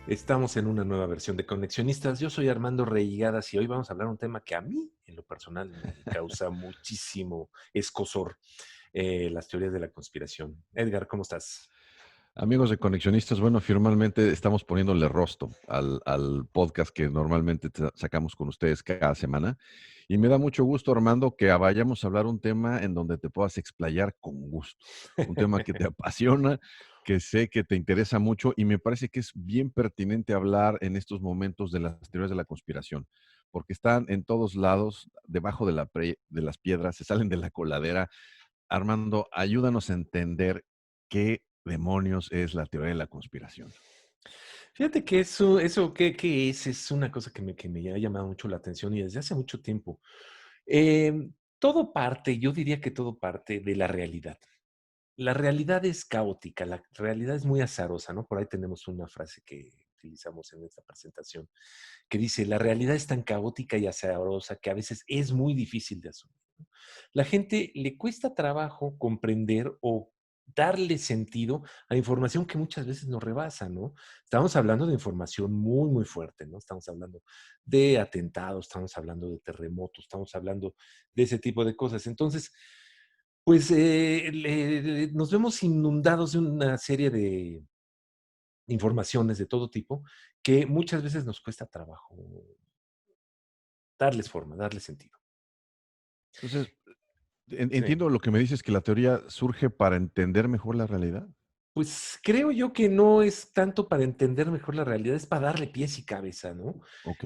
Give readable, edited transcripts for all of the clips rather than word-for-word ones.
Estamos en una nueva versión de Conexionistas. Yo soy Armando Reigadas y hoy vamos a hablar de un tema que a mí, en lo personal, me causa muchísimo escozor, las teorías de la conspiración. Edgar, ¿cómo estás? Amigos de Conexionistas, bueno, formalmente estamos poniéndole rostro al podcast que normalmente sacamos con ustedes cada semana. Y me da mucho gusto, Armando, que vayamos a hablar un tema en donde te puedas explayar con gusto. Un tema que te apasiona, que sé que te interesa mucho y me parece que es bien pertinente hablar en estos momentos de las teorías de la conspiración, porque están en todos lados, debajo de de las piedras, se salen de la coladera. Armando, ayúdanos a entender qué demonios es la teoría de la conspiración. Fíjate que eso ¿qué es? Es una cosa que me ha llamado mucho la atención y desde hace mucho tiempo. Todo parte, yo diría que todo parte de la realidad. La realidad es caótica, la realidad es muy azarosa, ¿no? Por ahí tenemos una frase que utilizamos en esta presentación, que dice, la realidad es tan caótica y azarosa que a veces es muy difícil de asumir, ¿no? La gente le cuesta trabajo comprender o darle sentido a información que muchas veces nos rebasa, ¿no? Estamos hablando de información muy, muy fuerte, ¿no? Estamos hablando de atentados, estamos hablando de terremotos, estamos hablando de ese tipo de cosas. Entonces, pues, nos vemos inundados de una serie de informaciones de todo tipo, que muchas veces nos cuesta trabajo darles forma, darles sentido. Entonces, Sí. entiendo lo que me dices, que la teoría surge para entender mejor la realidad. Pues, creo yo que no es tanto para entender mejor la realidad, es para darle pies y cabeza, ¿no? Ok.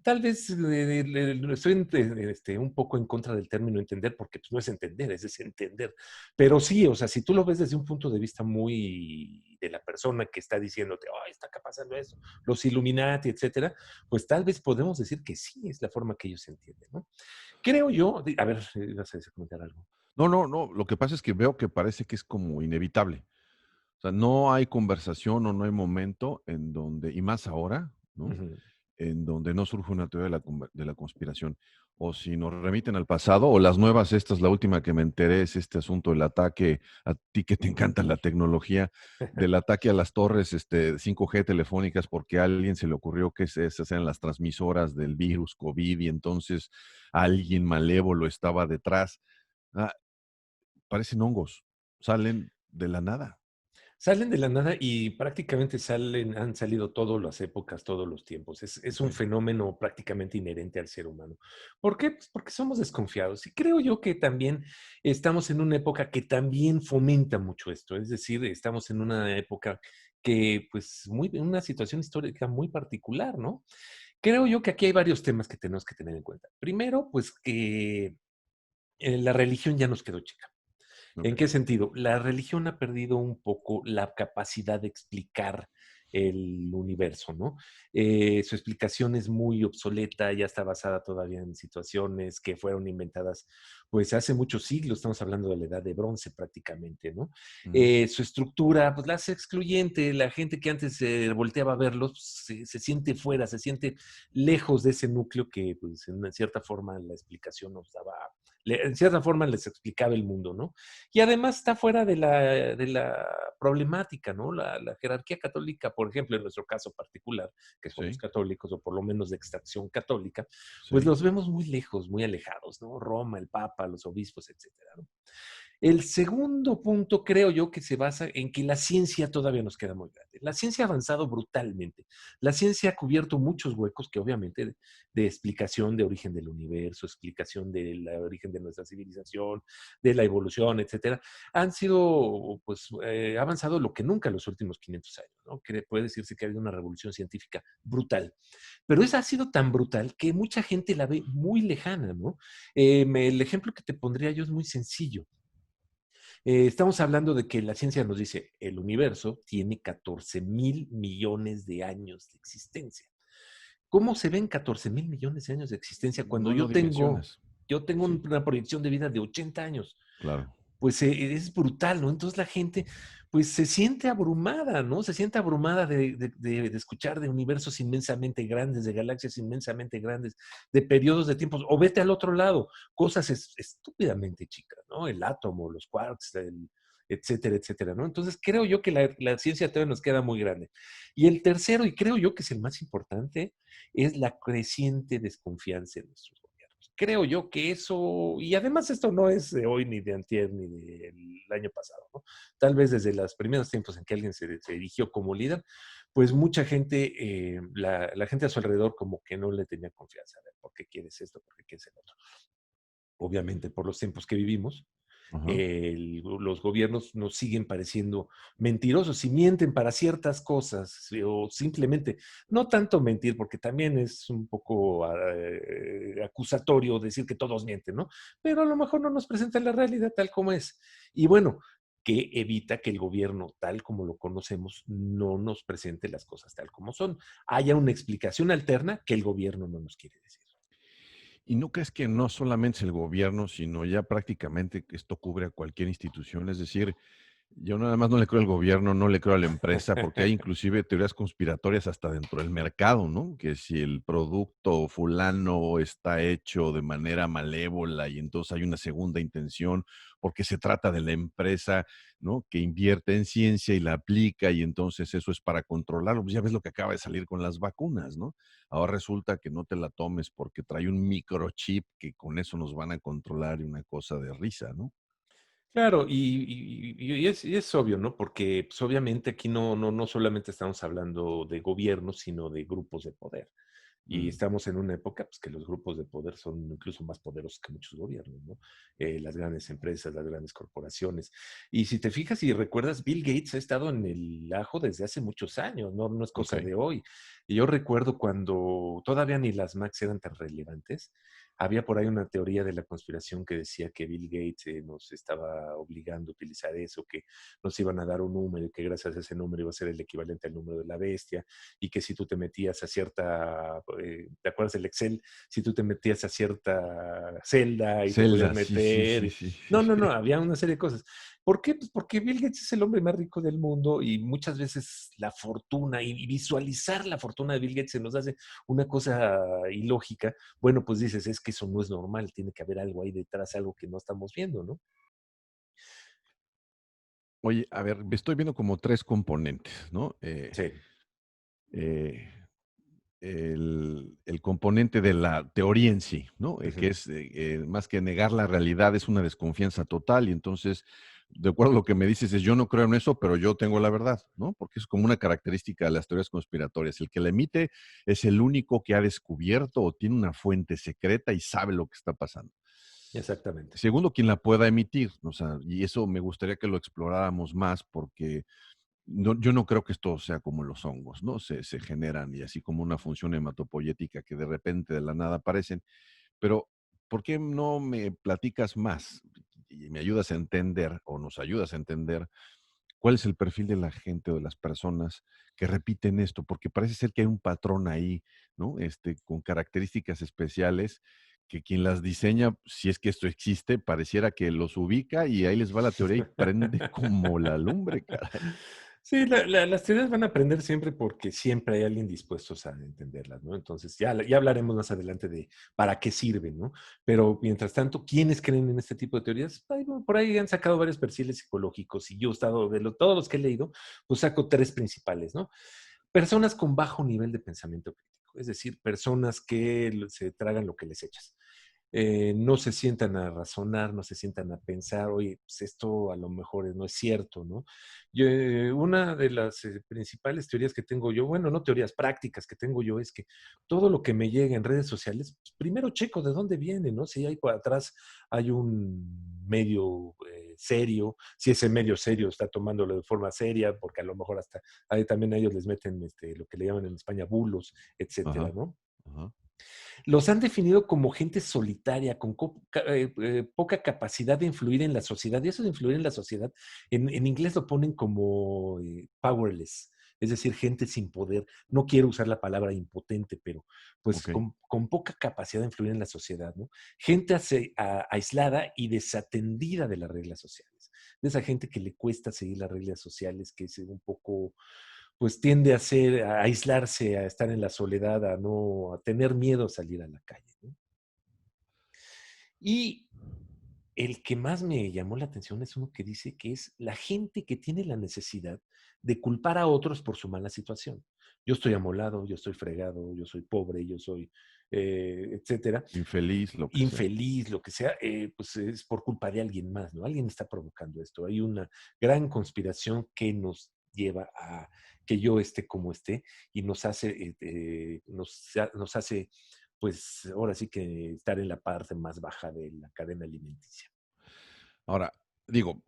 Tal vez, estoy un poco en contra del término entender, porque, pues, no es entender, es desentender. Pero sí, o sea, si tú lo ves desde un punto de vista muy de la persona que está diciéndote: "Ay, está acá pasando esto, los Illuminati", etcétera, pues, tal vez podemos decir que sí es la forma que ellos entienden, ¿no? Creo yo a ver, ibas a comentar algo. No, no, no. Lo que pasa es que veo que parece que es como inevitable. O sea, no hay conversación o no hay momento en donde, y más ahora, ¿no? Ujú. En donde no surge una teoría de de la conspiración. O si nos remiten al pasado, o las nuevas, esta es la última que me enteré, es este asunto del ataque, a ti que te encanta la tecnología, del ataque a las torres 5G telefónicas, porque a alguien se le ocurrió que esas eran las transmisoras del virus COVID y entonces alguien malévolo estaba detrás. Ah, parecen hongos, salen de la nada. Salen de la nada y prácticamente han salido todas las épocas, todos los tiempos. Es Ok. un fenómeno prácticamente inherente al ser humano. ¿Por qué? Pues porque somos desconfiados. Y creo yo que también estamos en una época que también fomenta mucho esto. Es decir, estamos en una época que, pues, en una situación histórica muy particular, ¿no? Creo yo que aquí hay varios temas que tenemos que tener en cuenta. Primero, pues que la religión ya nos quedó chica. Ok. ¿En qué sentido? La religión ha perdido un poco la capacidad de explicar el universo, ¿no? Su explicación es muy obsoleta, ya está basada todavía en situaciones que fueron inventadas, pues, hace muchos siglos, estamos hablando de la edad de bronce prácticamente, ¿no? Ujú. Su estructura, pues, la hace excluyente, la gente que antes volteaba a verlos, se siente fuera, se siente lejos de ese núcleo que, pues, en cierta forma la explicación nos daba, en cierta forma les explicaba el mundo, ¿no? Y además está fuera de la problemática, ¿no? La jerarquía católica, por ejemplo, en nuestro caso particular, que somos Sí, católicos, o por lo menos de extracción católica, pues sí. los vemos muy lejos, muy alejados, ¿no? Roma, el Papa, los obispos, etcétera, ¿no? El segundo punto creo yo que se basa en que la ciencia todavía nos queda muy grande. La ciencia ha avanzado brutalmente. La ciencia ha cubierto muchos huecos que obviamente de explicación de origen del universo, explicación del origen de nuestra civilización, de la evolución, etcétera, han sido, pues, ha avanzado lo que nunca en los últimos 500 años, ¿no? Que puede decirse que ha habido una revolución científica brutal. Pero esa ha sido tan brutal que mucha gente la ve muy lejana, ¿no? El ejemplo que te pondría yo es muy sencillo. Estamos hablando de que la ciencia nos dice, el universo tiene 14,000 millones de años de existencia. ¿Cómo se ven 14,000 millones de años de existencia cuando No lo dimensionas. yo tengo Sí, una proyección de vida de 80 años? claro. pues es brutal, ¿no? Entonces la gente, pues se siente abrumada, ¿no? Se siente abrumada de escuchar de universos inmensamente grandes, de galaxias inmensamente grandes, de periodos de tiempos, o vete al otro lado, cosas estúpidamente chicas, ¿no? El átomo, los quarks, etcétera, etcétera, ¿no? Entonces creo yo que la ciencia todavía nos queda muy grande. Y el tercero, y creo yo que es el más importante, es la creciente desconfianza en nuestros gobiernos. Creo yo que eso, y además esto no es de hoy, ni de antier, ni del año pasado, ¿no? Tal vez desde los primeros tiempos en que alguien se erigió como líder, pues mucha gente, la gente a su alrededor como que no le tenía confianza. A ver, ¿por qué quieres esto? ¿Por qué quieres el otro? Obviamente por los tiempos que vivimos, Ajá. los gobiernos nos siguen pareciendo mentirosos y mienten para ciertas cosas, o simplemente, no tanto mentir, porque también es un poco acusatorio decir que todos mienten, ¿no? Pero a lo mejor no nos presentan la realidad tal como es. Y bueno, que evita que el gobierno, tal como lo conocemos, no nos presente las cosas tal como son. Haya una explicación alterna que el gobierno no nos quiere decir. ¿Y no crees que no solamente es el gobierno, sino ya prácticamente que esto cubre a cualquier institución? Es decir, yo nada más no le creo al gobierno, no le creo a la empresa, porque hay inclusive teorías conspiratorias hasta dentro del mercado, ¿no? Que si el producto fulano está hecho de manera malévola y entonces hay una segunda intención, porque se trata de la empresa, ¿no? Que invierte en ciencia y la aplica y entonces eso es para controlarlo. Pues ya ves lo que acaba de salir con las vacunas, ¿no? Ahora resulta que no te la tomes porque trae un microchip que con eso nos van a controlar y una cosa de risa, ¿no? Claro, y es obvio, ¿no? Porque, pues, obviamente aquí no solamente estamos hablando de gobiernos, sino de grupos de poder. Y Mm. estamos en una época, pues, que los grupos de poder son incluso más poderosos que muchos gobiernos, ¿no? Las grandes empresas, las grandes corporaciones. Y si te fijas y recuerdas, Bill Gates ha estado en el ajo desde hace muchos años, no es cosa Ok. de hoy. Y yo recuerdo cuando todavía ni las Macs eran tan relevantes, había por ahí una teoría de la conspiración que decía que Bill Gates nos estaba obligando a utilizar eso, que nos iban a dar un número y que gracias a ese número iba a ser el equivalente al número de la bestia y que si tú te metías a cierta, ¿te acuerdas del Excel? Si tú te metías a cierta celda y te podías Zelda, sí, sí, sí, meter. sí, sí. No, había una serie de cosas. ¿Por qué? Pues porque Bill Gates es el hombre más rico del mundo y muchas veces la fortuna y visualizar la fortuna de Bill Gates se nos hace una cosa ilógica. Bueno, pues dices, es que eso no es normal, tiene que haber algo ahí detrás, algo que no estamos viendo, ¿no? Oye, a ver, estoy viendo como 3 componentes, ¿no? Sí. Eh, el componente de la teoría en sí, ¿no? Que Ujú. es, más que negar la realidad, es una desconfianza total, y entonces, de acuerdo a lo que me dices, es yo no creo en eso, pero yo tengo la verdad, ¿no? Porque es como una característica de las teorías conspiratorias. El que la emite es el único que ha descubierto o tiene una fuente secreta y sabe lo que está pasando. Exactamente. Segundo, quien la pueda emitir, o sea, y eso me gustaría que lo exploráramos más porque yo no creo que esto sea como los hongos, ¿no? Se generan y así como una función hematopoyética que de repente de la nada aparecen. Pero, ¿por qué no me platicas más y me ayudas a entender o nos ayudas a entender cuál es el perfil de la gente o de las personas que repiten esto? Porque parece ser que hay un patrón ahí, ¿no? Con características especiales que quien las diseña, si es que esto existe, pareciera que los ubica y ahí les va la teoría y prende como la lumbre, caray. Sí, las teorías van a aprender siempre porque siempre hay alguien dispuesto a entenderlas, ¿no? Entonces, ya hablaremos más adelante de para qué sirven, ¿no? Pero mientras tanto, ¿quiénes creen en este tipo de teorías? Por ahí han sacado varios perfiles psicológicos y yo he estado, todos los que he leído, pues saco tres principales, ¿no? Personas con bajo nivel de pensamiento crítico, es decir, personas que se tragan lo que les echas. No se sientan a razonar, no se sientan a pensar, oye, pues esto a lo mejor no es cierto, ¿no? Una de las principales teorías que tengo yo, bueno, no teorías prácticas que tengo yo, es que todo lo que me llega en redes sociales, pues, primero checo de dónde viene, ¿no? Si hay por atrás hay un medio serio, si ese medio serio está tomándolo de forma seria, porque a lo mejor hasta ahí también a ellos les meten lo que le llaman en España bulos, etcétera, Ajá, ¿no? ajá. Los han definido como gente solitaria, con poca capacidad de influir en la sociedad. Y eso de influir en la sociedad, en inglés lo ponen como powerless. es decir, gente sin poder. No quiero usar la palabra impotente, pero pues okey. con poca capacidad de influir en la sociedad, ¿no? Gente aislada y desatendida de las reglas sociales. De esa gente que le cuesta seguir las reglas sociales, que es un poco, pues tiende a aislarse, a estar en la soledad, a tener miedo a salir a la calle, ¿no? Y el que más me llamó la atención es uno que dice que es la gente que tiene la necesidad de culpar a otros por su mala situación. Yo estoy amolado, yo estoy fregado, yo soy pobre, yo soy, etcétera, Infeliz, lo que sea. infeliz, lo que sea, pues es por culpa de alguien más, ¿no? Alguien está provocando esto. Hay una gran conspiración que nos lleva a que yo esté como esté y nos hace, nos hace, pues ahora sí que estar en la parte más baja de la cadena alimenticia. Ahora, digo,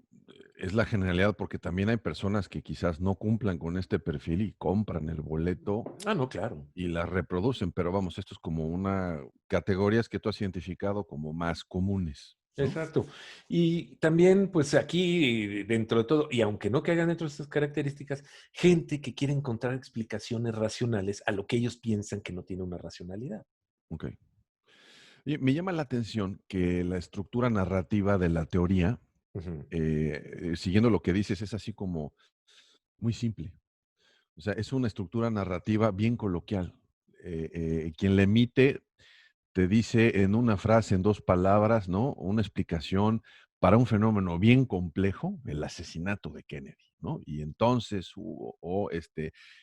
es la generalidad porque también hay personas que quizás no cumplan con este perfil y compran el boleto Ah, no, claro. y las reproducen, pero vamos, esto es como una categorías que tú has identificado como más comunes, ¿no? Exacto. Y también, pues aquí, dentro de todo, y aunque no caigan dentro de estas características, gente que quiere encontrar explicaciones racionales a lo que ellos piensan que no tiene una racionalidad. Okey. Y me llama la atención que la estructura narrativa de la teoría, Ujú. siguiendo lo que dices, es así como muy simple. O sea, es una estructura narrativa bien coloquial. Quien la emite te dice en una frase, en 2 palabras, ¿no? Una explicación para un fenómeno bien complejo, el asesinato de Kennedy, ¿no? Y entonces hubo,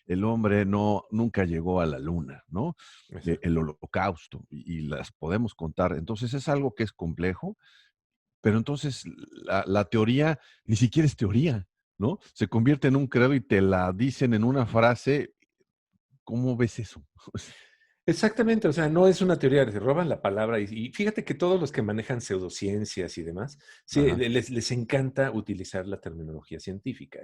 el hombre nunca llegó a la luna, ¿no? El Exacto. holocausto, y las podemos contar. Entonces es algo que es complejo, pero entonces la teoría ni siquiera es teoría, ¿no? Se convierte en un credo y te la dicen en una frase. ¿Cómo ves eso? Exactamente, o sea, no es una teoría, se roban la palabra y fíjate que todos los que manejan pseudociencias y demás, sí, Ajá, les encanta utilizar la terminología científica,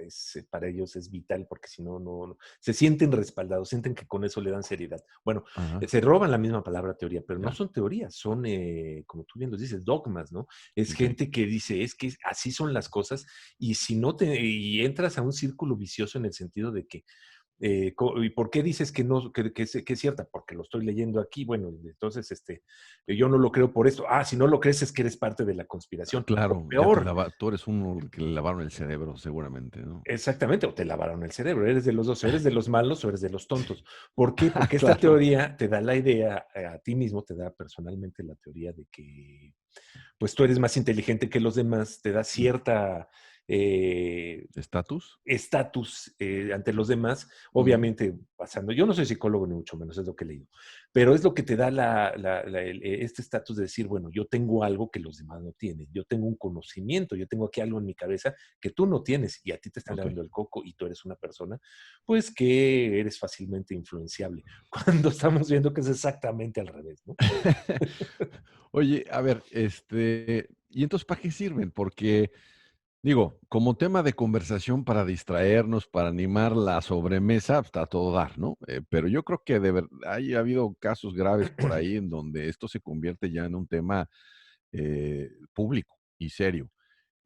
para ellos es vital porque si no, se sienten respaldados, sienten que con eso le dan seriedad. Bueno, ajá, se roban la misma palabra teoría, pero no ya, son teorías, son, como tú bien lo dices, dogmas, ¿no? Es okey. gente que dice, es que así son las cosas y si no y entras a un círculo vicioso en el sentido de que ¿y por qué dices que no, que es cierta? Porque lo estoy leyendo aquí. Bueno, entonces, yo no lo creo por esto. Ah, si no lo crees es que eres parte de la conspiración. O Claro, ya te peor, lava tú eres uno que le lavaron el cerebro seguramente, ¿no? exactamente, o te lavaron el cerebro. Eres de los dos, o eres de los malos o eres de los tontos. ¿Por qué? Porque esta Claro, teoría te da la idea, a ti mismo te da personalmente la teoría de que pues tú eres más inteligente que los demás, te da mm, cierta eh, ¿estatus? estatus ante los demás, Ujú, obviamente pasando, yo no soy psicólogo ni mucho menos, es lo que he leído, pero es lo que te da este estatus de decir, bueno, yo tengo algo que los demás no tienen, yo tengo un conocimiento, yo tengo aquí algo en mi cabeza que tú no tienes y a ti te están okey. dando el coco y tú eres una persona, pues que eres fácilmente influenciable, cuando estamos viendo que es exactamente al revés, ¿no? Oye, a ver, ¿y entonces para qué sirven? Porque, digo, como tema de conversación para distraernos, para animar la sobremesa, pues, está a todo dar, ¿no? Pero yo creo que ha habido casos graves por ahí en donde esto se convierte ya en un tema, público y serio.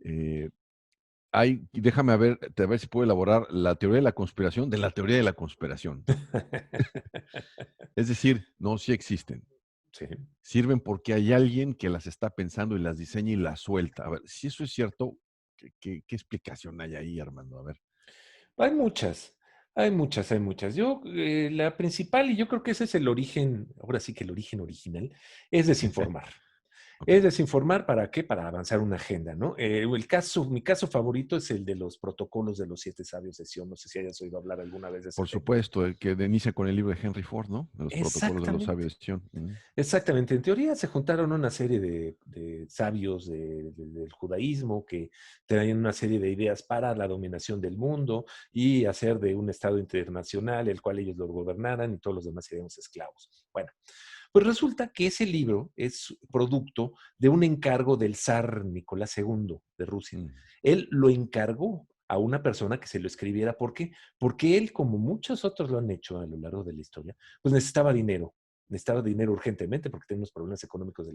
Eh, déjame a ver si puedo elaborar la teoría de la conspiración de la teoría de la conspiración. Es decir, no, sí existen. Sí. Sirven porque hay alguien que las está pensando y las diseña y las suelta. A ver, si eso es cierto, ¿qué explicación hay ahí, Armando? A ver. Hay muchas, hay muchas, hay muchas. Yo, la principal, y yo creo que ese es el origen, ahora sí que el origen original, es desinformar. Es Okey. desinformar, ¿para qué? Para avanzar una agenda, ¿no? Mi caso favorito es el de los protocolos de los 7 sabios de Sion. No sé si hayas oído hablar alguna vez de ese Por tema. supuesto, el que inicia con el libro de Henry Ford, ¿no? De los protocolos de los Exactamente. sabios de Sion. Exactamente, en teoría se juntaron una serie de sabios del judaísmo que traían una serie de ideas para la dominación del mundo y hacer de un Estado internacional el cual ellos lo gobernaran y todos los demás seríamos esclavos. Bueno, pues resulta que ese libro es producto de un encargo del zar Nicolás II de Rusia. Mm, Él lo encargó a una persona que se lo escribiera. ¿Por qué? Porque él, como muchos otros lo han hecho a lo largo de la historia, pues necesitaba dinero urgentemente porque tenía unos problemas económicos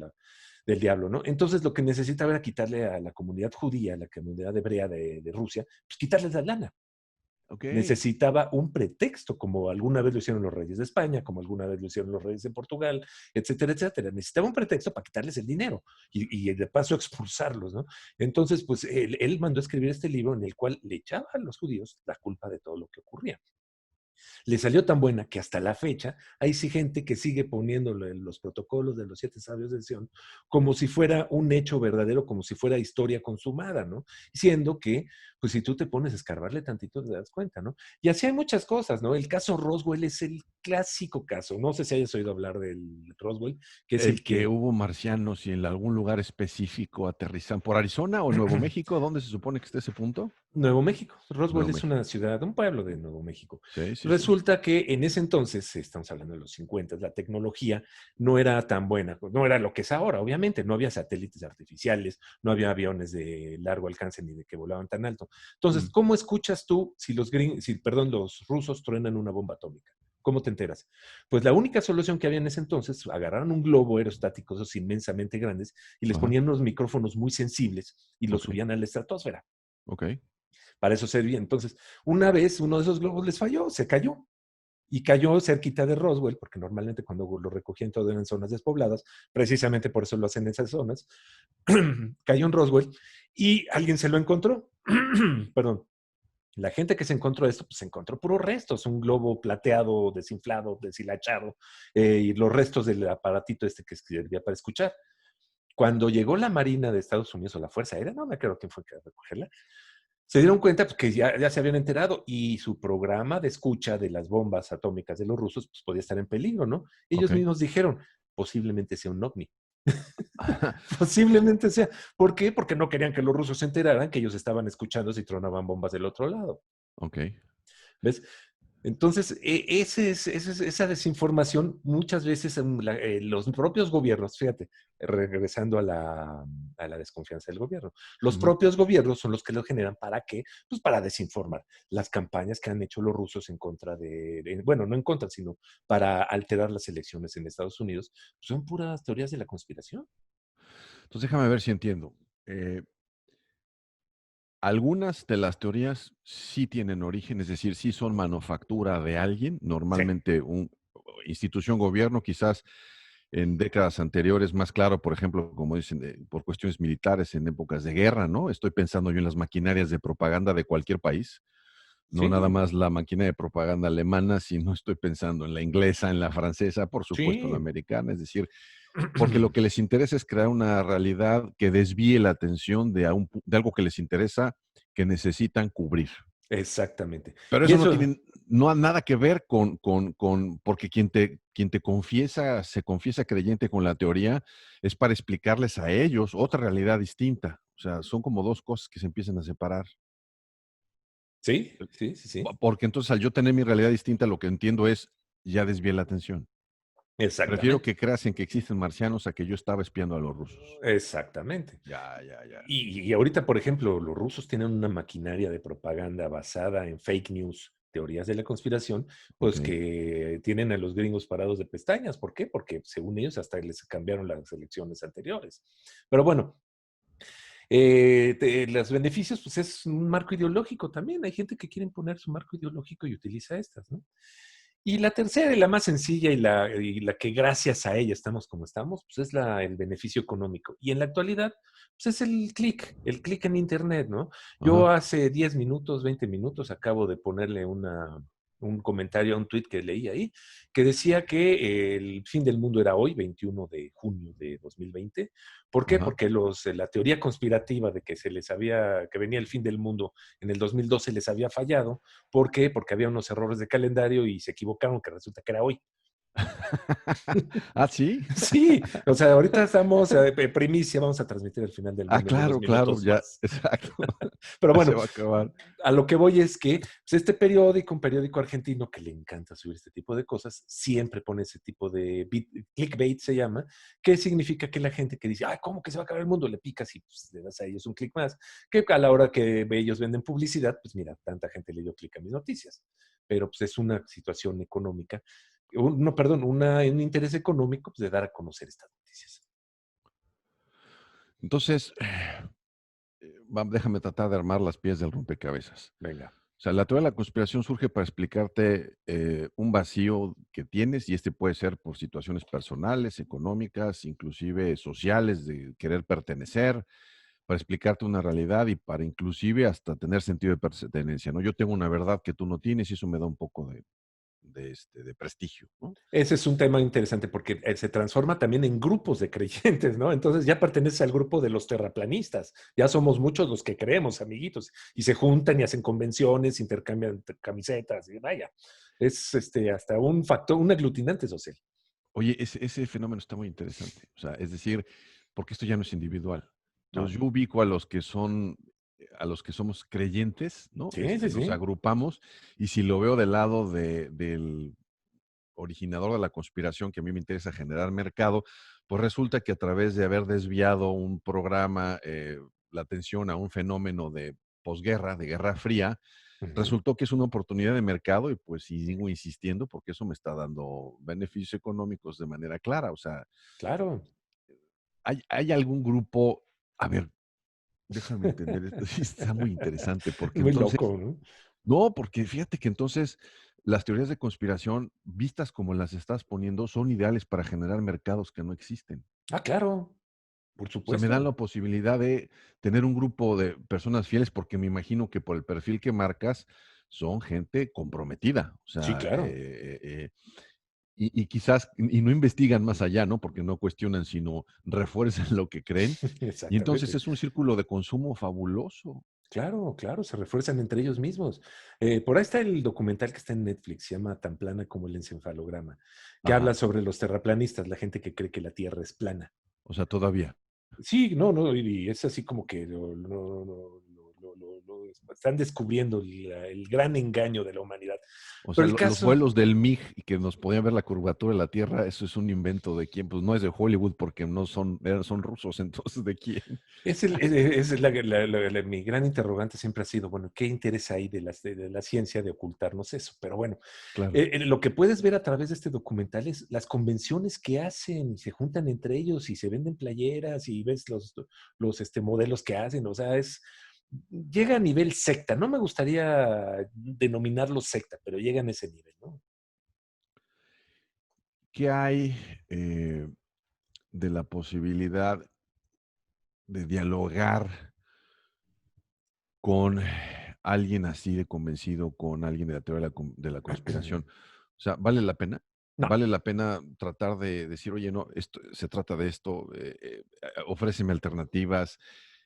del diablo, ¿no? Entonces lo que necesitaba era quitarle a la comunidad judía, a la comunidad hebrea de Rusia, pues quitarles la lana. Ok. Necesitaba un pretexto, como alguna vez lo hicieron los reyes de España, como alguna vez lo hicieron los reyes de Portugal, etcétera, etcétera. Necesitaba un pretexto para quitarles el dinero y de paso expulsarlos, ¿no? Entonces, pues él mandó a escribir este libro en el cual le echaba a los judíos la culpa de todo lo que ocurría. Le salió tan buena que hasta la fecha hay sí gente que sigue poniéndolo en los protocolos de los 7 sabios de Sion como si fuera un hecho verdadero, como si fuera historia consumada, ¿no? Siendo que, pues si tú te pones a escarbarle tantito, te das cuenta, ¿no? Y así hay muchas cosas, ¿no? El caso Roswell es el clásico caso. No sé si hayas oído hablar del Roswell, que es El el que que hubo marcianos y en algún lugar específico aterrizan por Arizona o Nuevo México, ¿dónde se supone que está ese punto? Nuevo México. Nuevo Roswell es México. una ciudad, un pueblo de Nuevo México. Sí, sí, sí. Resulta que en ese entonces, estamos hablando de los 50, la tecnología no era tan buena, no era lo que es ahora, obviamente, no había satélites artificiales, no había aviones de largo alcance ni de que volaban tan alto. Entonces, Mm, ¿cómo escuchas tú si perdón, los rusos truenan una bomba atómica? ¿Cómo te enteras? Pues la única solución que había en ese entonces, agarraron un globo aerostático, esos inmensamente grandes, y les ajá, ponían unos micrófonos muy sensibles y los ok, subían a la estratosfera. ok. Para eso servía. Entonces, una vez uno de esos globos les falló, se cayó. Y cayó cerquita de Roswell, porque normalmente cuando lo recogían todo eran zonas despobladas, precisamente por eso lo hacen en esas zonas. Cayó en Roswell y alguien se lo encontró. Perdón. La gente que se encontró esto, pues se encontró puros restos, un globo plateado, desinflado, deshilachado, y los restos del aparatito este que servía para escuchar. Cuando llegó la Marina de Estados Unidos o la Fuerza Aérea, no me acuerdo quién fue que recogerla, se dieron cuenta pues, que ya se habían enterado y su programa de escucha de las bombas atómicas de los rusos pues, podía estar en peligro, ¿no? Ellos Ok. mismos dijeron, posiblemente sea un ovni, posiblemente sea. ¿Por qué? Porque no querían que los rusos se enteraran que ellos estaban escuchando si tronaban bombas del otro lado. Ok. ¿Ves? Entonces, esa desinformación muchas veces los propios gobiernos, fíjate, regresando a la desconfianza del gobierno, los Ujú. propios gobiernos son los que lo generan. ¿Para qué? Pues para desinformar. Las campañas que han hecho los rusos en contra bueno, no en contra, sino para alterar las elecciones en Estados Unidos, pues son puras teorías de la conspiración. Entonces déjame ver si entiendo. Eh, Algunas de las teorías sí tienen origen, es decir, sí son manufactura de alguien, Sí, normalmente una institución gobierno, quizás en décadas anteriores, más claro, por ejemplo, como dicen, por cuestiones militares en épocas de guerra, ¿no? Estoy pensando yo en las maquinarias de propaganda de cualquier país, no nada sí, más la máquina de propaganda alemana, sino estoy pensando en la inglesa, en la francesa, por supuesto en la sí. americana, es decir, porque lo que les interesa es crear una realidad que desvíe la atención de algo que les interesa, que necesitan cubrir. Exactamente. Pero Y eso eso, no ha nada que ver porque quien te confiesa, se confiesa creyente con la teoría, es para explicarles a ellos otra realidad distinta. O sea, son como 2 cosas que se empiezan a separar. sí, sí, sí, sí, Porque entonces, al yo tener mi realidad distinta, lo que entiendo es, ya desvié la atención. Prefiero exactamente. que creas en que existen marcianos a que yo estaba espiando a los rusos. Exactamente. Ya, ya, ya. Y ahorita, por ejemplo, los rusos tienen una maquinaria de propaganda basada en fake news, teorías de la conspiración, pues Okey. que tienen a los gringos parados de pestañas. ¿Por qué? Porque según ellos hasta les cambiaron las elecciones anteriores. Pero bueno, los beneficios, pues es un marco ideológico también. Hay gente que quiere imponer su marco ideológico y utiliza estas, ¿no? Y la tercera y la más sencilla y la que gracias a ella estamos como estamos, pues es el beneficio económico. Y en la actualidad, pues es el clic en Internet, ¿no? Yo Ajá. hace 10 minutos, 20 minutos acabo de ponerle un comentario a un tweet que leí ahí, que decía que el fin del mundo era hoy, 21 de junio de 2020. ¿Por qué? Ajá. Porque la teoría conspirativa de que venía el fin del mundo en el 2012 les había fallado. ¿Por qué? Porque había unos errores de calendario y se equivocaron, que resulta que era hoy. ¿Ah, sí? Sí, o sea, ahorita estamos primicia, vamos a transmitir el final del Ah, mundo en unos claro, claro, minutos ya, más. exacto. Pero Ya se bueno, va a acabar. a lo que voy es que pues este periódico, un periódico argentino que le encanta subir este tipo de cosas, siempre pone ese tipo de clickbait se llama, que significa que la gente que dice, ay, ¿cómo que se va a acabar el mundo? Le picas y pues, le das a ellos un clic más, que a la hora que ellos venden publicidad, pues mira, tanta gente le dio clic a mis noticias. Pero pues es una situación económica, no, perdón, un interés económico pues, de dar a conocer estas noticias. Entonces, déjame tratar de armar las piezas del rompecabezas. Venga. O sea, la teoría de la conspiración surge para explicarte un vacío que tienes y este puede ser por situaciones personales, económicas, inclusive sociales, de querer pertenecer, para explicarte una realidad y para inclusive hasta tener sentido de pertenencia, ¿no? Yo tengo una verdad que tú no tienes y eso me da un poco de prestigio, ¿no? Ese es un tema interesante porque se transforma también en grupos de creyentes, ¿no? Entonces ya pertenece al grupo de los terraplanistas. Ya somos muchos los que creemos, amiguitos, y se juntan y hacen convenciones, intercambian camisetas, y vaya, es hasta un factor, un aglutinante social. Oye, ese fenómeno está muy interesante. O sea, es decir, porque esto ya no es individual. No, Entonces, yo ubico a los que son, a los que somos creyentes, ¿no? sí, sí, Nos sí. agrupamos y si lo veo del lado del originador de la conspiración, que a mí me interesa generar mercado, pues resulta que a través de haber desviado un programa, la atención a un fenómeno de posguerra, de Guerra Fría, Ujú. resultó que es una oportunidad de mercado y pues sigo insistiendo porque eso me está dando beneficios económicos de manera clara. O sea, Claro. ¿hay algún grupo? A ver, déjame entender esto, sí está muy interesante porque Muy entonces, loco, ¿no? no, porque fíjate que entonces las teorías de conspiración, vistas como las estás poniendo, son ideales para generar mercados que no existen. Ah, claro, por O sea, me dan supuesto. la posibilidad de tener un grupo de personas fieles, porque me imagino que por el perfil que marcas son gente comprometida. O Sí, sea, claro. y quizás y no investigan más allá, ¿no? Porque no cuestionan, sino refuerzan lo que creen. Y entonces Exactamente. es un círculo de consumo fabuloso. Claro, claro, se refuerzan entre ellos mismos. Por ahí está el documental que está en Netflix, se llama Tan plana como el encefalograma, que habla Ajá. sobre los terraplanistas, la gente que cree que la Tierra es plana. O sea, todavía. Sí, no, no, y es así como que están descubriendo el gran engaño de la humanidad. O Pero sea, el los caso, vuelos del MiG y que nos podían ver la curvatura de la Tierra, eso es un invento de quién, pues no es de Hollywood porque no son, son rusos, entonces ¿de quién? mi gran interrogante siempre ha sido, bueno, ¿qué interés hay de la ciencia de ocultarnos eso? Pero bueno, Claro. lo que puedes ver a través de este documental es las convenciones que hacen y se juntan entre ellos y se venden playeras y ves los modelos que hacen. O sea, llega a nivel secta. No me gustaría denominarlo secta, pero llega a ese nivel, ¿no? ¿Qué hay de la posibilidad de dialogar con alguien así de convencido, con alguien de la teoría de de la conspiración? O sea, ¿vale la pena? No, ¿Vale la pena tratar de decir, oye, no, esto, se trata de esto, ofréceme alternativas,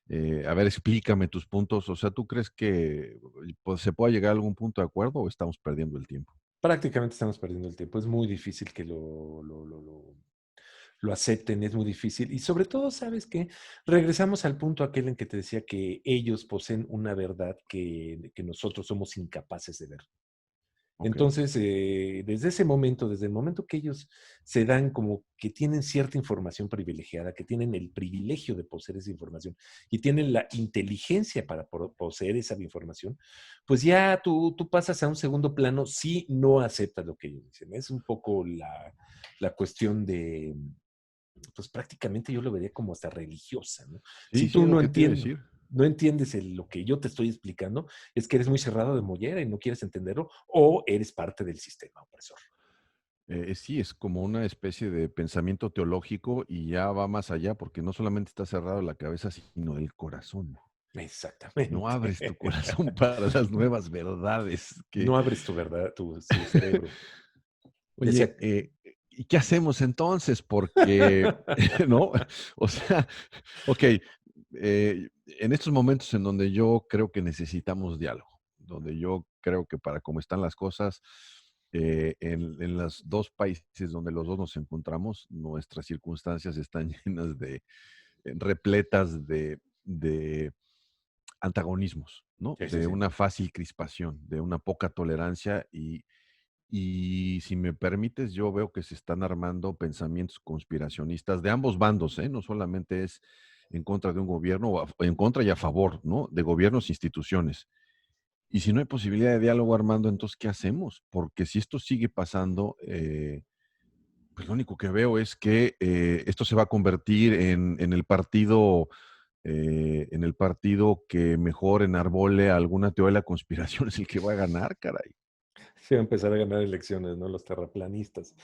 a ver, explícame tus puntos? O sea, ¿tú crees que pues, se pueda llegar a algún punto de acuerdo o estamos perdiendo el tiempo? prácticamente estamos perdiendo el tiempo. Es muy difícil que lo acepten, es muy difícil. Y sobre todo, ¿sabes qué? Regresamos al punto aquel en que te decía que ellos poseen una verdad que nosotros somos incapaces de ver. Ok. Entonces, desde ese momento, desde el momento que ellos se dan como que tienen cierta información privilegiada, que tienen el privilegio de poseer esa información y tienen la inteligencia para poseer esa información, pues ya tú pasas a un segundo plano si no aceptas lo que ellos dicen. Es un poco la cuestión de, pues prácticamente yo lo vería como hasta religiosa, ¿no? Si Sí, sí, tú es lo que te iba a decir. no entiendes lo que yo te estoy explicando, es que eres muy cerrado de mollera y no quieres entenderlo, o eres parte del sistema opresor. Sí, es como una especie de pensamiento teológico y ya va más allá porque no solamente está cerrado la cabeza, sino el corazón. No Exactamente. abres tu corazón para las nuevas verdades que No abres tu verdad, tu cerebro. Decía, oye, ¿y qué hacemos entonces? Porque, ¿no? O sea, okey, en estos momentos en donde yo creo que necesitamos diálogo, donde yo creo que para cómo están las cosas, en los 2 países donde los 2 nos encontramos, nuestras circunstancias están llenas de repletas de antagonismos, ¿no? sí, sí, De sí. una fácil crispación, de una poca tolerancia y si me permites, yo veo que se están armando pensamientos conspiracionistas de ambos bandos, ¿eh? No solamente es en contra de un gobierno, o en contra y a favor, ¿no? De gobiernos e instituciones. Y si no hay posibilidad de diálogo, Armando, entonces, ¿qué hacemos? Porque si esto sigue pasando, pues lo único que veo es que esto se va a convertir en el partido en el partido que mejor enarbole alguna teoría de la conspiración es el que va a ganar, caray. Se va a empezar a ganar elecciones, ¿no? Los terraplanistas.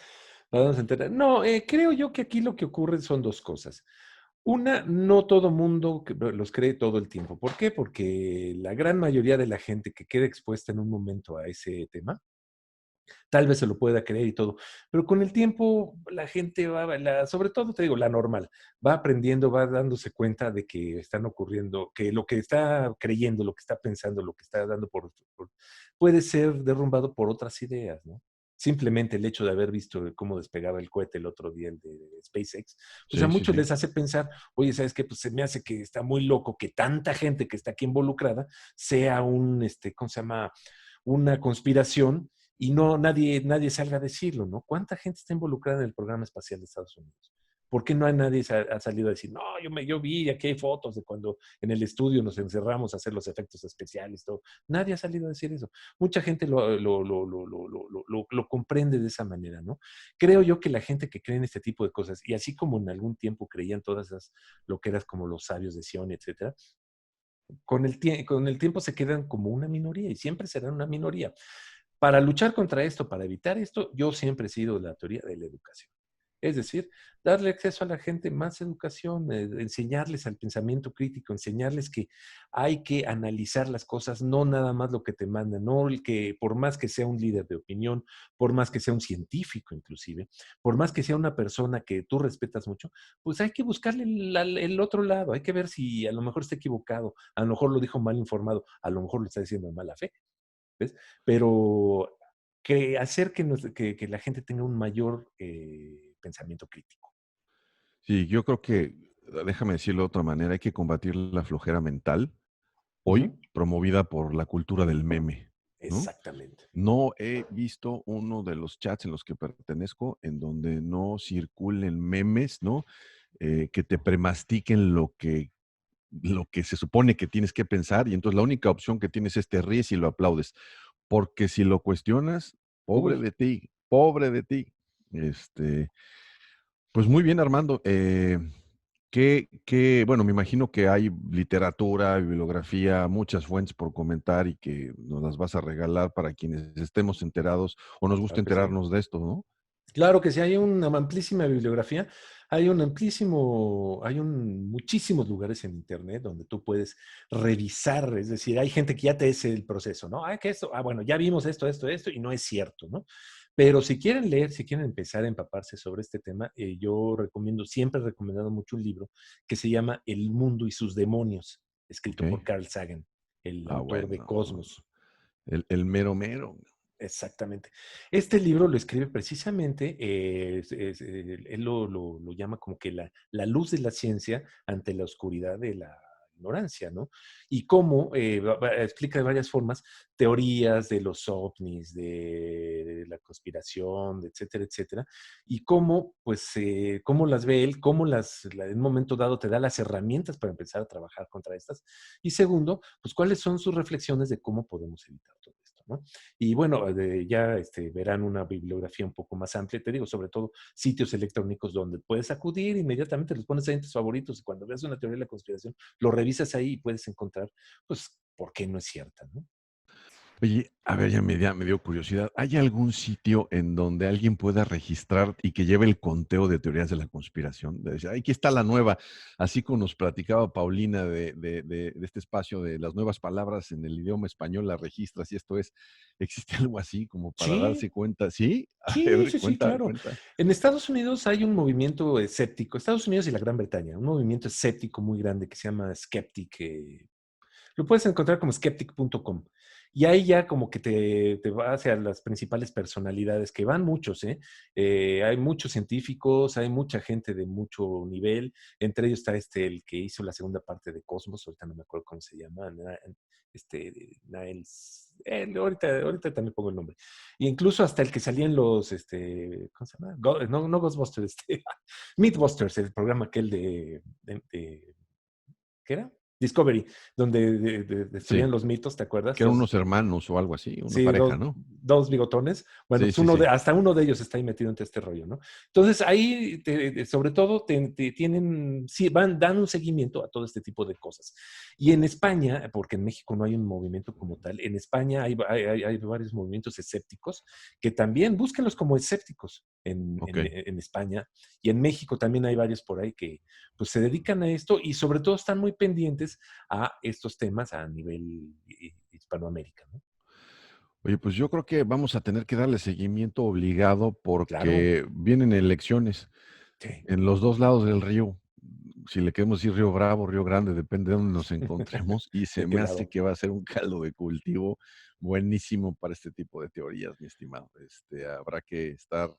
Vamos a enterar. No, creo yo que aquí lo que ocurre son dos cosas. Una, no todo mundo los cree todo el tiempo. ¿Por qué? Porque la gran mayoría de la gente que queda expuesta en un momento a ese tema, tal vez se lo pueda creer y todo, pero con el tiempo la gente va, sobre todo te digo, la normal, va aprendiendo, va dándose cuenta de que están ocurriendo, que lo que está creyendo, lo que está pensando, lo que está dando puede ser derrumbado por otras ideas, ¿no? Simplemente el hecho de haber visto cómo despegaba el cohete el otro día, el de SpaceX, pues a Sí, sí, muchos sí. les hace pensar, oye, ¿sabes qué? Pues se me hace que está muy loco que tanta gente que está aquí involucrada sea ¿cómo se llama? Una conspiración y no nadie salga a decirlo, ¿no? ¿Cuánta gente está involucrada en el programa espacial de Estados Unidos? ¿Por qué no hay nadie ha salido a decir, no, yo vi, aquí hay fotos de cuando en el estudio nos encerramos a hacer los efectos especiales, todo? Nadie ha salido a decir eso. Mucha gente lo comprende de esa manera, ¿no? Creo yo que la gente que cree en este tipo de cosas, y así como en algún tiempo creían todas esas loqueras como los sabios de Sion, etcétera, con el tiempo se quedan como una minoría y siempre serán una minoría. Para luchar contra esto, para evitar esto, yo siempre he sido de la teoría de la educación. Es decir, darle acceso a la gente más educación, enseñarles al pensamiento crítico, enseñarles que hay que analizar las cosas, no nada más lo que te mandan, no el que por más que sea un líder de opinión, por más que sea un científico inclusive, por más que sea una persona que tú respetas mucho, pues hay que buscarle el otro lado, hay que ver si a lo mejor está equivocado, a lo mejor lo dijo mal informado, a lo mejor lo está diciendo de mala fe. ¿Ves? Pero hacer que la gente tenga un mayor pensamiento crítico. Sí, yo creo que, déjame decirlo de otra manera, hay que combatir la flojera mental, hoy Ujú. promovida por la cultura del meme, ¿no? Exactamente. No he visto uno de los chats en los que pertenezco en donde no circulen memes, ¿no? Que te premastiquen lo que se supone que tienes que pensar, y entonces la única opción que tienes es te ríes y lo aplaudes, porque si lo cuestionas, pobre Uy, de ti, pobre de ti. Este, pues muy bien, Armando. Bueno, me imagino que hay literatura, bibliografía, muchas fuentes por comentar y que nos las vas a regalar para quienes estemos enterados o nos gusta claro que sí. enterarnos de esto, ¿no? Claro que sí, hay una amplísima bibliografía, muchísimos lugares en internet donde tú puedes revisar, es decir, hay gente que ya te hace el proceso, ¿no? Que esto, bueno, ya vimos esto, y no es cierto, ¿no? Pero si quieren leer, si quieren empezar a empaparse sobre este tema, yo siempre he recomendado mucho un libro que se llama El mundo y sus demonios, escrito Okey. por Carl Sagan, el Ah, autor de bueno, Cosmos. el mero mero. Exactamente. Este libro lo escribe precisamente, él lo llama como que la luz de la ciencia ante la oscuridad de la ignorancia, ¿no? Y cómo explica de varias formas teorías de los ovnis, de la conspiración, etcétera, etcétera, y cómo, pues, cómo las ve él, en un momento dado te da las herramientas para empezar a trabajar contra estas. Y segundo, pues, cuáles son sus reflexiones de cómo podemos evitar todo esto, ¿no? Y bueno, ya verán una bibliografía un poco más amplia, te digo, sobre todo sitios electrónicos donde puedes acudir, inmediatamente los pones ahí en tus favoritos y cuando veas una teoría de la conspiración, lo revisas ahí y puedes encontrar, pues, por qué no es cierta, ¿no? Oye, a ver, ya me dio curiosidad. ¿Hay algún sitio en donde alguien pueda registrar y que lleve el conteo de teorías de la conspiración? De decir: "Ay, aquí está la nueva", así como nos platicaba Paulina de este espacio de las nuevas palabras en el idioma español, las registras y esto es, ¿existe algo así como para darse Sí, cuenta? ¿Sí? A sí, ver, sí, sí, cuenta, claro. cuenta. En Estados Unidos hay un movimiento escéptico, Estados Unidos y la Gran Bretaña, un movimiento escéptico muy grande que se llama Skeptic, lo puedes encontrar como skeptic.com. Y ahí ya como que te va hacia las principales personalidades, que van muchos, ¿eh? Hay muchos científicos, hay mucha gente de mucho nivel. Entre ellos está el que hizo la segunda parte de Cosmos, ahorita no me acuerdo cómo se llama, Niles, ahorita también pongo el nombre. E incluso hasta el que salía en los, ¿cómo se llama? No Ghostbusters, Mythbusters, el programa aquel ¿qué era? Discovery, donde destruían Sí, los mitos, ¿te acuerdas? que eran unos hermanos o algo así, una Sí, pareja, ¿no? dos bigotones. Bueno, Sí, pues sí, sí. hasta uno de ellos está ahí metido en este rollo, ¿no? Entonces ahí, sobre todo, tienen, sí, dan un seguimiento a todo este tipo de cosas. Y en España, porque en México no hay un movimiento como tal, en España hay varios movimientos escépticos que también búsquenlos como escépticos Ok. en España, y en México también hay varios por ahí que pues se dedican a esto y sobre todo están muy pendientes a estos temas a nivel Hispanoamérica, ¿no? Oye, pues yo creo que vamos a tener que darle seguimiento obligado Claro, porque vienen elecciones sí, en los 2 lados del río. Si le queremos decir Río Bravo, Río Grande, depende de dónde nos encontremos, y de se qué me hace lado. que va a ser un caldo de cultivo buenísimo para este tipo de teorías, mi estimado. Habrá que estar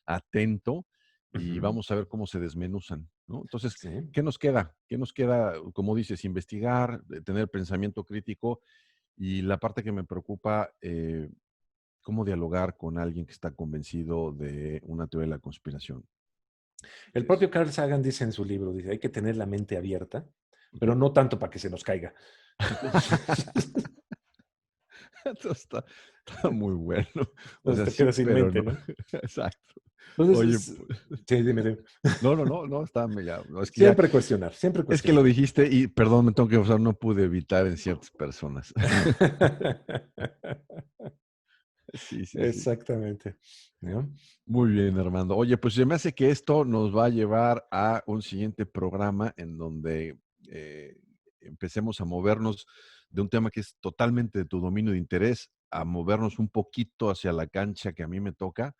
atento y Ujú, vamos a ver cómo se desmenuzan, ¿no? Entonces, sí. ¿qué nos queda? ¿Qué nos queda? Como dices, investigar, tener pensamiento crítico y la parte que me preocupa, cómo dialogar con alguien que está convencido de una teoría de la conspiración. El propio Carl Sagan dice en su libro, dice, hay que tener la mente abierta, pero Okey. no tanto para que se nos caiga. Entonces, Eso está muy bueno. O entonces sea, te sí, quedas sin pero mente, no. ¿no? Exacto. Oye, Entonces, sí, dime, dime. no, no, no, no, está me ya, no, Siempre cuestionar, siempre es que lo cuestionar. dijiste y perdón, me tengo que usar, no pude evitar en ciertas personas. Sí, sí, sí. Exactamente, ¿no? Muy bien, Armando. Oye, pues se me hace que esto nos va a llevar a un siguiente programa en donde empecemos a movernos de un tema que es totalmente de tu dominio de interés, a movernos un poquito hacia la cancha que a mí me toca,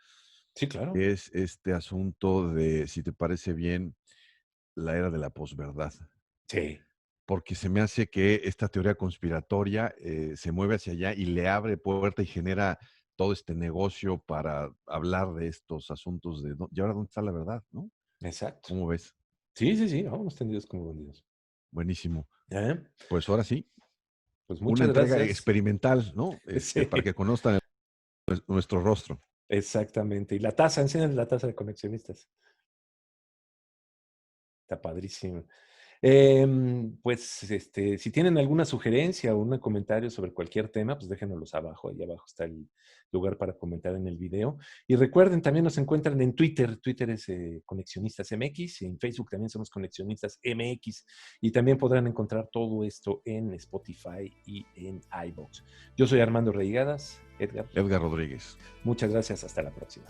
Sí, claro. que es este asunto de, si te parece bien, la era de la posverdad. Sí, Porque se me hace que esta teoría conspiratoria se mueve hacia allá y le abre puerta y genera todo este negocio para hablar de estos asuntos de, ¿y ahora dónde está la verdad? ¿No? exacto. ¿Cómo ves? Sí, sí, sí, vamos tendidos como bandidos. Buenísimo. ¿Eh? Pues ahora sí, Pues una muchas entrega gracias. experimental, ¿no? Sí, Para que conozcan nuestro rostro. exactamente. Y la taza, enséñales la taza de conexionistas. Está padrísimo. Pues, si tienen alguna sugerencia o un comentario sobre cualquier tema, pues déjenoslos abajo. Ahí abajo está el lugar para comentar en el video. Y recuerden, también nos encuentran en Twitter. Twitter es Conexionistas MX. En Facebook también somos Conexionistas MX. Y también podrán encontrar todo esto en Spotify y en iVoox. Yo soy Armando Reigadas. Edgar, Edgar Rodríguez. muchas gracias. Hasta la próxima.